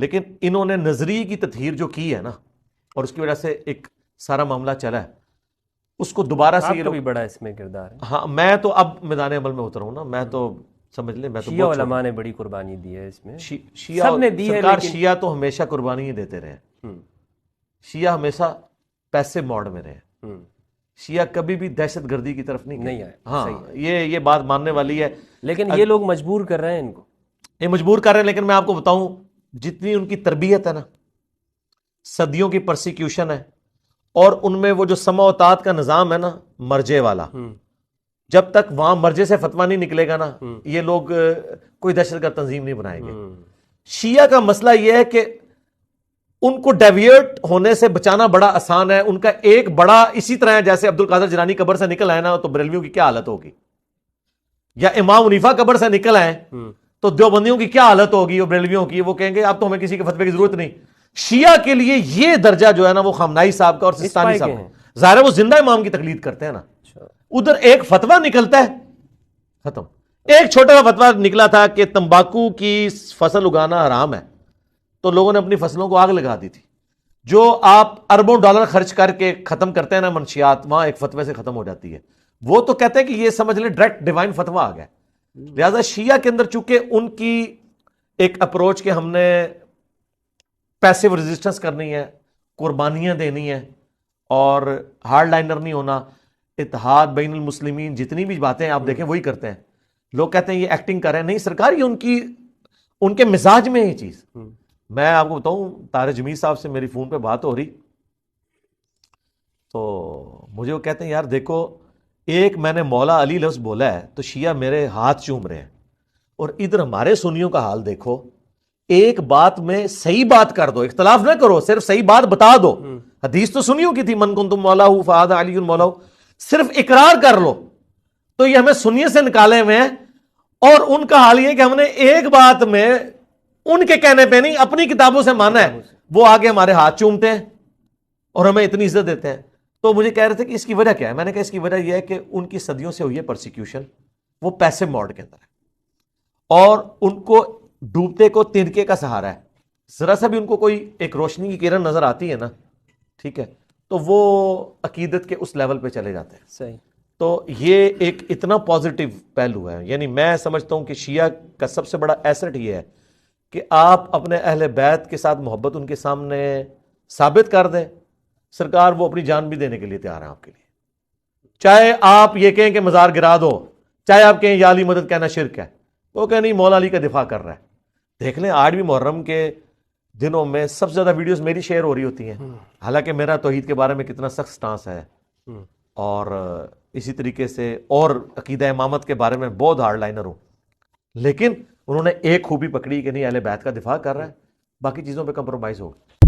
لیکن انہوں نے نظریے کی تطہیر جو کی ہے نا، اور اس کی وجہ سے ایک سارا معاملہ چلا ہے، اس کو دوبارہ سے یہ بھی بڑا اس میں کردار ہے. ہاں میں تو اب میدان عمل میں اترا ہوں نا، میں تو سمجھ لیں میں تو شیعہ علماء نے بڑی قربانی دی ہے اس میں، شیعہ سب نے دی ہے، سرکار لیکن شیعہ تو ہمیشہ قربانی ہی دیتے رہے، شیعہ ہمیشہ پیسے موڈ میں رہے، شیعہ کبھی بھی دہشت گردی کی طرف نہیں آئے. ہاں یہ بات ماننے والی ہے، لیکن یہ لوگ مجبور کر رہے ہیں ان کو، یہ مجبور کر رہے ہیں. لیکن میں آپ کو بتاؤں جتنی ان کی تربیت ہے نا، صدیوں کی پرسیکیوشن ہے، اور ان میں وہ جو سمع و طاعت کا نظام ہے نا مرجے والا، جب تک وہاں مرجے سے فتویٰ نہیں نکلے گا نا یہ لوگ کوئی دہشت گرد تنظیم نہیں بنائیں گے. شیعہ کا مسئلہ یہ ہے کہ ان کو ڈیویٹ ہونے سے بچانا بڑا آسان ہے. ان کا ایک بڑا اسی طرح ہے جیسے عبد القادر جیلانی قبر سے نکل آئے نا تو بریلویوں کی کیا حالت ہوگی، یا امام حنیفہ قبر سے نکل آئے تو دیوبندیوں کی کیا حالت ہوگی اور بریلویوں کی، وہ کہیں گے اب تو ہمیں کسی کے فتوے کی ضرورت نہیں. شیعہ کے لیے یہ درجہ جو ہے نا وہ خامنائی صاحب کا اور سستانی صاحب کا، ظاہر ہے وہ زندہ امام کی تقلید کرتے ہیں نا. ادھر ایک فتویٰ نکلتا ہے ختم. ایک چھوٹا سا فتویٰ نکلا تھا کہ تمباکو کی فصل اگانا حرام ہے، تو لوگوں نے اپنی فصلوں کو آگ لگا دی تھی. جو آپ اربوں ڈالر خرچ کر کے ختم کرتے ہیں نا منشیات، وہاں ایک فتوے سے ختم ہو جاتی ہے. وہ تو کہتے ہیں کہ یہ سمجھ لیں ڈائریکٹ ڈیوائن فتویٰ آ گیا. لہذا شیعہ کے اندر چونکہ ان کی ایک اپروچ کہ ہم نے پیسیو ریزسٹنس کرنی ہے، قربانیاں دینی ہیں اور ہارڈ لائنر نہیں ہونا، اتحاد بین المسلمین، جتنی بھی باتیں آپ دیکھیں وہی کرتے ہیں. لوگ کہتے ہیں یہ ایکٹنگ کر رہے ہیں، نہیں سرکار یہ ان کے مزاج میں یہ چیز. میں آپ کو بتاؤں طاہر جمیل صاحب سے میری فون پہ بات ہو رہی تو مجھے وہ کہتے ہیں یار دیکھو ایک میں نے مولا علی لفظ بولا ہے تو شیعہ میرے ہاتھ چوم رہے ہیں، اور ادھر ہمارے سنیوں کا حال دیکھو، ایک بات میں صحیح بات کر دو، اختلاف نہ کرو، صرف صحیح بات بتا دو. حدیث تو سنیوں کی تھی من کنتم مولاہ فہذا علی مولاہ، صرف اقرار کر لو. تو یہ ہمیں سنیے سے نکالے ہوئے ہیں، اور ان کا حال یہ کہ ہم نے ایک بات میں ان کے کہنے پہ نہیں اپنی کتابوں سے مانا ہے، وہ آگے ہمارے ہاتھ چومتے ہیں اور ہمیں اتنی عزت دیتے ہیں. تو مجھے کہہ رہے تھے کہ اس کی وجہ کیا ہے، میں نے کہا اس کی وجہ یہ ہے کہ ان کی صدیوں سے ہوئی ہے پرسیکیوشن، وہ پیسے موڈ کے اندر ہے، اور ان کو ڈوبتے کو تنکے کا سہارا ہے. ذرا سا بھی ان کو کوئی ایک روشنی کی کرن نظر آتی ہے نا، ٹھیک ہے، تو وہ عقیدت کے اس لیول پہ چلے جاتے ہیں. صحیح. تو یہ ایک اتنا پازیٹیو پہلو ہے. یعنی میں سمجھتا ہوں کہ شیعہ کا سب سے بڑا ایسٹ یہ ہے کہ آپ اپنے اہل بیت کے ساتھ محبت ان کے سامنے ثابت کر دیں. سرکار وہ اپنی جان بھی دینے کے لیے تیار ہیں آپ کے لیے، چاہے آپ یہ کہیں کہ مزار گرا دو، چاہے آپ کہیں یا علی مدد کہنا شرک ہے، وہ کہیں نہیں مولا علی کا دفاع کر رہا ہے. دیکھ لیں 8ویں محرم کے دنوں میں سب سے زیادہ ویڈیوز میری شیئر ہو رہی ہوتی ہیں، حالانکہ میرا توحید کے بارے میں کتنا سخت سٹانس ہے، اور اسی طریقے سے اور عقیدہ امامت کے بارے میں بہت ہارڈ لائنر ہوں، لیکن انہوں نے ایک خوبی پکڑی کہ نہیں اہل بیت کا دفاع کر رہا ہے، باقی چیزوں پہ کمپرومائز ہوگا.